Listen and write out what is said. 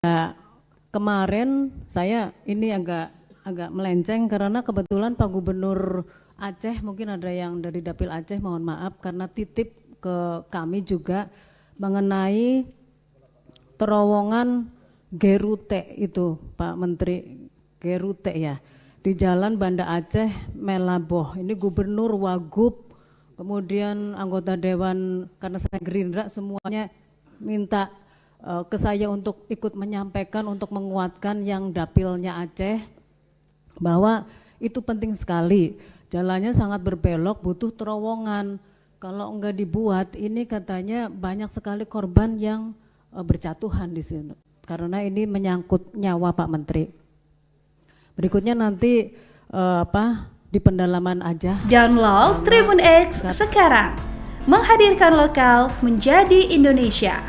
Nah, kemarin saya ini agak melenceng karena kebetulan Pak Gubernur Aceh, mungkin ada yang dari Dapil Aceh, mohon maaf karena titip ke kami juga mengenai terowongan Gerute itu Pak Menteri, Gerute ya, di Jalan Banda Aceh Melaboh. Ini Gubernur, Wagub, kemudian anggota Dewan, karena saya Gerindra, semuanya minta ke saya untuk ikut menyampaikan, untuk menguatkan yang dapilnya Aceh, bahwa itu penting sekali, jalannya sangat berbelok, butuh terowongan. Kalau enggak dibuat, ini katanya banyak sekali korban yang berjatuhan di sini, karena ini menyangkut nyawa Pak Menteri. Berikutnya nanti di pendalaman aja. Download Tribun X sekarang, menghadirkan lokal menjadi Indonesia.